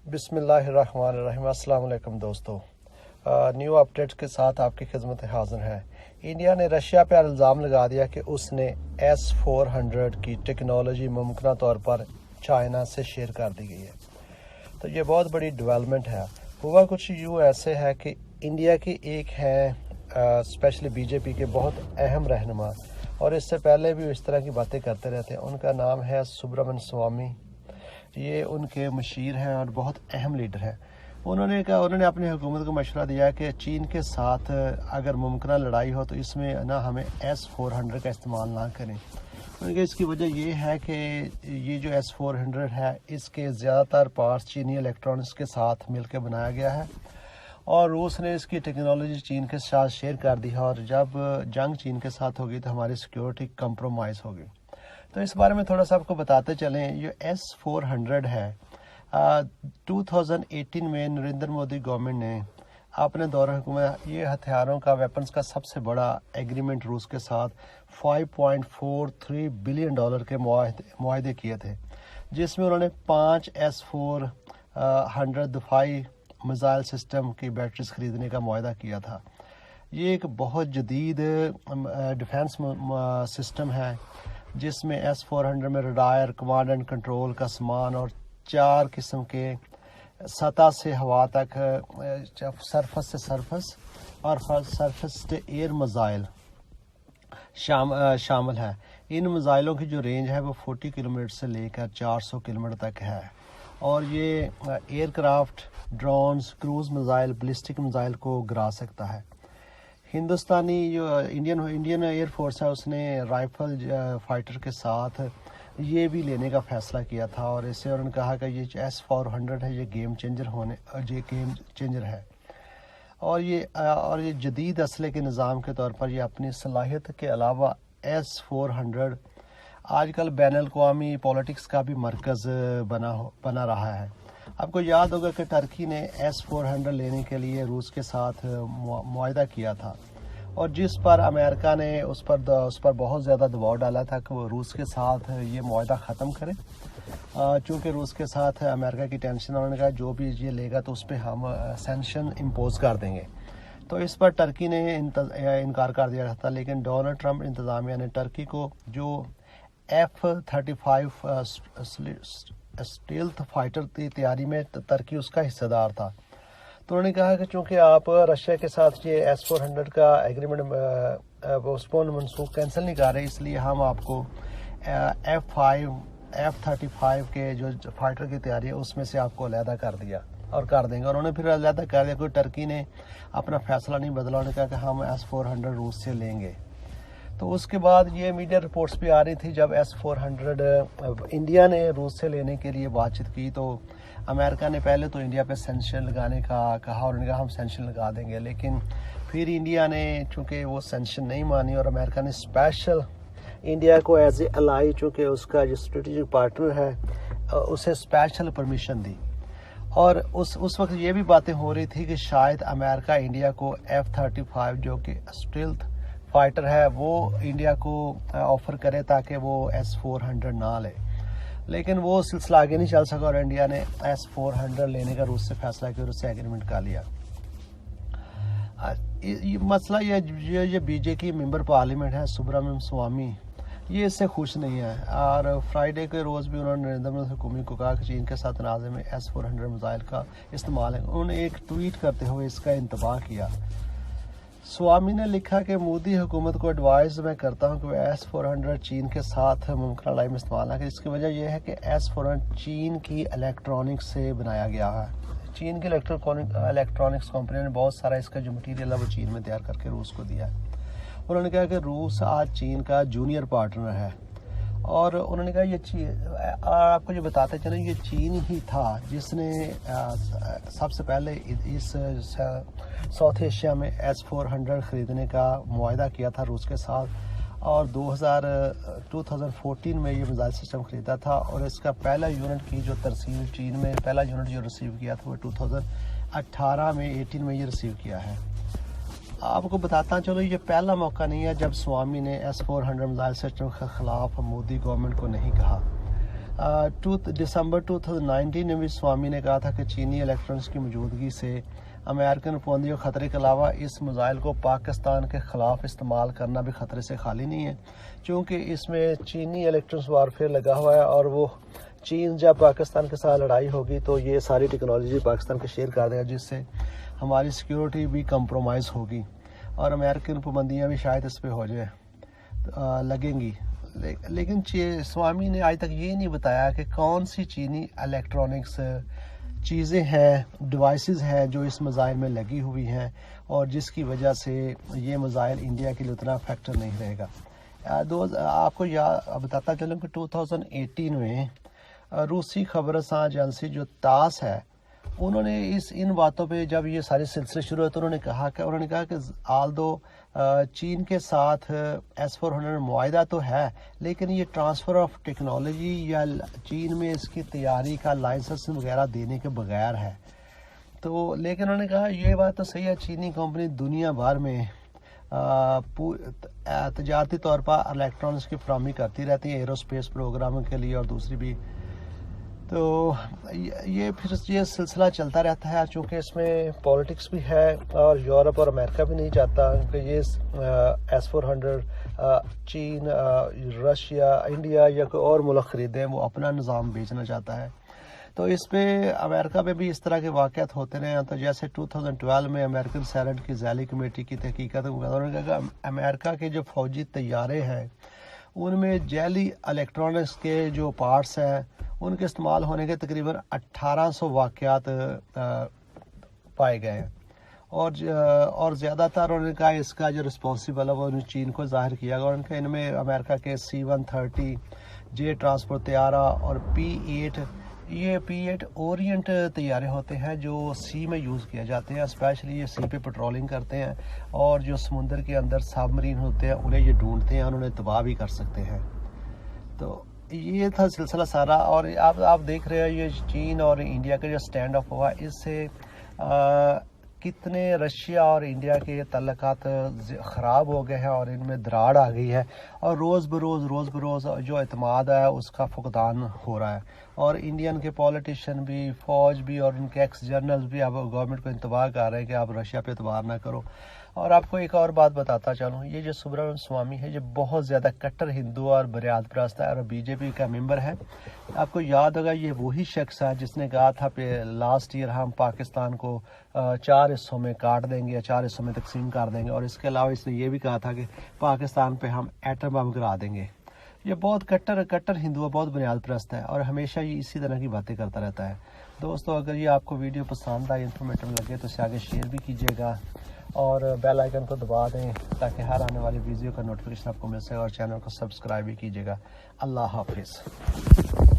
بسم اللہ الرحمن الرحیم۔ السلام علیکم دوستو، نیو اپڈیٹ کے ساتھ آپ کی خدمت حاضر ہے۔ انڈیا نے رشیا پہ الزام لگا دیا کہ اس نے S-400 کی ٹیکنالوجی ممکنہ طور پر چائنا سے شیئر کر دی گئی ہے۔ تو یہ بہت بڑی ڈیولپمنٹ ہے۔ ہوا کچھ یوں ایسے ہے کہ انڈیا کی ایک ہے اسپیشلی بی جے پی کے بہت اہم رہنما، اور اس سے پہلے بھی اس طرح کی باتیں کرتے رہتے ہیں۔ ان کا نام ہے سبرامن سوامی۔ یہ ان کے مشیر ہیں اور بہت اہم لیڈر ہیں۔ انہوں نے اپنی حکومت کو مشورہ دیا کہ چین کے ساتھ اگر ممکنہ لڑائی ہو تو اس میں نہ ہمیں S-400 کا استعمال نہ کریں۔ کیونکہ اس کی وجہ یہ ہے کہ یہ جو S-400 ہے اس کے زیادہ تر پارٹس چینی الیکٹرانکس کے ساتھ مل کے بنایا گیا ہے، اور روس نے اس کی ٹیکنالوجی چین کے ساتھ شیئر کر دی ہے، اور جب جنگ چین کے ساتھ ہوگی تو ہماری سیکیورٹی کمپرومائز ہوگی۔ تو اس بارے میں تھوڑا سا آپ کو بتاتے چلیں۔ یہ S-400 ہے، 2018 میں نریندر مودی گورنمنٹ نے اپنے دور حکومت یہ ہتھیاروں کا ویپنز کا سب سے بڑا ایگریمنٹ روس کے ساتھ $5.43 بلین کے معاہدے کیے تھے، جس میں انہوں نے 5 S-400 دفاعی میزائل سسٹم کی بیٹریز خریدنے کا معاہدہ کیا تھا۔ یہ ایک بہت جدید ڈیفینس سسٹم ہے جس میں S-400 میں ریڈار، کمانڈ اینڈ کنٹرول کا سامان اور 4 قسم کے سطح سے ہوا تک، سرفس سے سرفس اور سرفس سے ایئر میزائل شامل ہے۔ ان میزائلوں کی جو رینج ہے وہ 40 کلومیٹر سے لے کر 400 کلومیٹر تک ہے، اور یہ aircraft, drones, cruise missile, ballistic missile کو گرا سکتا ہے۔ ہندوستانی جو انڈین ایئر فورس ہے اس نے رائفل فائٹر کے ساتھ یہ بھی لینے کا فیصلہ کیا تھا، اور اس سے انہوں نے کہا کہ یہ S-400 ہے، یہ گیم چینجر ہے، اور یہ جدید اسلحے کے نظام کے طور پر یہ اپنی صلاحیت کے علاوہ S-400 آج کل بین الاقوامی پولیٹکس کا بھی مرکز بنا رہا ہے۔ آپ کو یاد ہوگا کہ ٹرکی نے S-400 لینے کے لیے روس کے ساتھ معاہدہ کیا تھا، اور جس پر امریکہ نے اس پر بہت زیادہ دباؤ ڈالا تھا کہ وہ روس کے ساتھ یہ معاہدہ ختم کرے، چونکہ روس کے ساتھ امریکہ کی ٹینشن، انہوں نے کہا جو بھی یہ لے گا تو اس پہ ہم سینکشن امپوز کر دیں گے۔ تو اس پر ٹرکی نے انکار کر دیا تھا، لیکن ڈونلڈ ٹرمپ انتظامیہ نے ٹرکی کو جو F-35 اسٹیلتھ فائٹر کی تیاری میں ترکی اس کا حصہ دار تھا، تو انہوں نے کہا کہ چونکہ آپ رشیا کے ساتھ یہ S-400 کا ایگریمنٹ منسوخ کینسل نہیں کر رہے، اس لیے ہم آپ کو F-35 کے جو فائٹر کی تیاری ہے اس میں سے آپ کو علیحدہ کر دیا اور کر دیں گے، اور انہوں نے پھر علیحدہ کر دیا۔ کوئی ٹرکی نے اپنا فیصلہ نہیں بدلا، انہوں نے کہا کہ ہم S-400 روس سے لیں گے۔ تو اس کے بعد یہ میڈیا رپورٹس بھی آ رہی تھی، جب S-400 انڈیا نے روس سے لینے کے لیے بات چیت کی تو امریکہ نے پہلے تو انڈیا پہ سینکشن لگانے کا کہا، اور انہوں نے کہا ہم سینکشن لگا دیں گے، لیکن پھر انڈیا نے چونکہ وہ سینکشن نہیں مانی، اور امریکہ نے اسپیشل انڈیا کو ایز اے الائی، چونکہ اس کا جو اسٹریٹجک پارٹنر ہے، اسے اسپیشل پرمیشن دی۔ اور اس وقت یہ بھی باتیں ہو رہی تھی کہ شاید امریکہ انڈیا کو F-35 جو کہ اسٹیلتھ فائٹر ہے وہ انڈیا کو آفر کرے تاکہ وہ S-400 نہ لے، لیکن وہ سلسلہ آگے نہیں چل سکا، اور انڈیا نے S-400 لینے کا روس سے فیصلہ کیا اور اس سے ایگریمنٹ کر لیا۔ مسئلہ یہ بی جے کی ممبر پارلیمنٹ ہے سبرامن سوامی، یہ اس سے خوش نہیں ہے، اور فرائیڈے کے روز بھی انہوں نے نریندر مودی حکومت کو کہا کہ چین کے ساتھ تنازع میں S-400 میزائل کا استعمال ہے۔ انہوں نے ایک ٹویٹ کرتے ہوئے اس کا انتباہ کیا۔ سوامی نے لکھا کہ مودی حکومت کو ایڈوائز میں کرتا ہوں کہ وہ S-400 چین کے ساتھ ممکنہ لڑائی میں استعمال نہ کرے۔ اس کی وجہ یہ ہے کہ S-400 چین کی الیکٹرانکس سے بنایا گیا ہے۔ چین کی الیکٹرانکس کمپنی نے بہت سارا اس کا جو مٹیریل ہے وہ چین میں تیار کر کے روس کو دیا ہے۔ انہوں نے کہا کہ روس آج چین کا جونیئر پارٹنر ہے، اور انہوں نے کہا یہ آپ کو جو بتاتے چلیں یہ چین ہی تھا جس نے سب سے پہلے اس ساؤتھ ایشیا میں S-400 خریدنے کا معاہدہ کیا تھا روس کے ساتھ، اور 2014 میں یہ میزائل سسٹم خریدا تھا، اور اس کا پہلا یونٹ کی جو ترسیل چین میں پہلا یونٹ جو ریسیو کیا تھا وہ 2018 میں یہ ریسیو کیا ہے۔ آپ کو بتاتا چلو یہ پہلا موقع نہیں ہے جب سوامی نے S-400 میزائل سسٹم کے خلاف مودی گورنمنٹ کو نہیں کہا۔ دسمبر 2019 میں بھی سوامی نے کہا تھا کہ چینی الیکٹرانس کی موجودگی سے امریکن پابندی اور خطرے کے علاوہ اس میزائل کو پاکستان کے خلاف استعمال کرنا بھی خطرے سے خالی نہیں ہے، چونکہ اس میں چینی الیکٹرانس وارفیئر لگا ہوا ہے، اور وہ چین جب پاکستان کے ساتھ لڑائی ہوگی تو یہ ساری ٹیکنالوجی پاکستان کے شیئر کر دے گا، جس سے ہماری سیکیورٹی بھی کمپرومائز ہوگی اور امریکن پابندیاں بھی شاید اس پہ ہو جائے لگیں گی۔ لیکن سوامی نے آج تک یہ نہیں بتایا کہ کون سی چینی الیکٹرانکس چیزیں ہیں، ڈیوائسز ہیں جو اس میزائل میں لگی ہوئی ہیں اور جس کی وجہ سے یہ میزائل انڈیا کے لیے اتنا فیکٹر نہیں رہے گا۔ آپ کو بتاتا چلوں کہ 2018 میں روسی خبر رساں ایجنسی جو تاس ہے، انہوں نے ان باتوں پہ جب یہ سارے سلسلے شروع ہوئے تو انہوں نے کہا کہ آلدو چین کے ساتھ S-400 معاہدہ تو ہے، لیکن یہ ٹرانسفر آف ٹیکنالوجی یا چین میں اس کی تیاری کا لائسنس وغیرہ دینے کے بغیر ہے۔ تو لیکن انہوں نے کہا یہ بات تو صحیح ہے، چینی کمپنی دنیا بھر میں تجارتی طور پر الیکٹرانکس کی فراہمی کرتی رہتی ہے، ایروسپیس پروگراموں کے لیے اور دوسری بھی۔ تو یہ پھر یہ سلسلہ چلتا رہتا ہے، چونکہ اس میں پولیٹکس بھی ہے اور یورپ اور امریکہ بھی نہیں چاہتا کہ یہ S-400 چین، رشیا، انڈیا یا کوئی اور ملک خریدیں، وہ اپنا نظام بیچنا چاہتا ہے۔ تو اس پہ امریکہ میں بھی اس طرح کے واقعات ہوتے رہے ہیں۔ تو جیسے 2012 میں امریکن سینٹ کی ذیلی کمیٹی کی تحقیقات انہوں نے کہا کہ امریکہ کے جو فوجی طیارے ہیں ان میں جعلی الیکٹرانکس کے جو پارٹس ہیں ان کے استعمال ہونے کے تقریباً 1800 واقعات پائے گئے ہیں، اور زیادہ تر انہوں نے کہا اس کا جو رسپانسبل ہے وہ چین کو ظاہر کیا گیا، اور ان میں امریکہ کے C-130 جے ٹرانسپورٹ طیارہ اور P-8 اورینٹ طیارے ہوتے ہیں جو سی میں یوز کیے جاتے ہیں، اسپیشلی یہ سی پہ پٹرولنگ کرتے ہیں اور جو سمندر کے اندر سب مرین ہوتے ہیں انہیں یہ ڈھونڈتے ہیں، انہیں تباہ بھی کر سکتے ہیں۔ تو یہ تھا سلسلہ سارا، اور آپ دیکھ رہے ہیں یہ چین اور انڈیا کا جو اسٹینڈ آف ہوا، اس سے کتنے رشیا اور انڈیا کے تعلقات خراب ہو گئے ہیں اور ان میں دراڑ آ گئی ہے، اور روز بروز جو اعتماد ہے اس کا فقدان ہو رہا ہے، اور انڈین کے پولیٹیشین بھی، فوج بھی اور ان کے ایکس جنرلز بھی اب گورنمنٹ کو انتباہ کر رہے ہیں کہ آپ رشیا پہ اعتبار نہ کرو۔ اور آپ کو ایک اور بات بتاتا چلوں، یہ جو سبرامن سوامی ہے یہ بہت زیادہ کٹر ہندو اور بنیاد پرست ہے اور BJP کا ممبر ہے۔ آپ کو یاد ہوگا یہ وہی شخص ہے جس نے کہا تھا کہ لاسٹ ایئر ہم پاکستان کو 4 حصوں میں کاٹ دیں گے یا 4 حصوں میں تقسیم کر دیں گے، اور اس کے علاوہ اس نے یہ بھی کہا تھا کہ پاکستان پہ ہم ایٹم بم گرا دیں گے۔ یہ بہت کٹر ہندو ہے، بہت بنیاد پرست ہے، اور ہمیشہ یہ اسی طرح کی باتیں کرتا رہتا ہے۔ دوستو اگر یہ آپ کو ویڈیو پسند آئی، انفارمیٹو لگے تو اسے آگے شیئر بھی کیجیے گا اور بیل آئیکن کو دبا دیں تاکہ ہر آنے والی ویڈیو کا نوٹیفیکیشن آپ کو مل سکے، اور چینل کو سبسکرائب بھی کیجیے گا۔ اللہ حافظ۔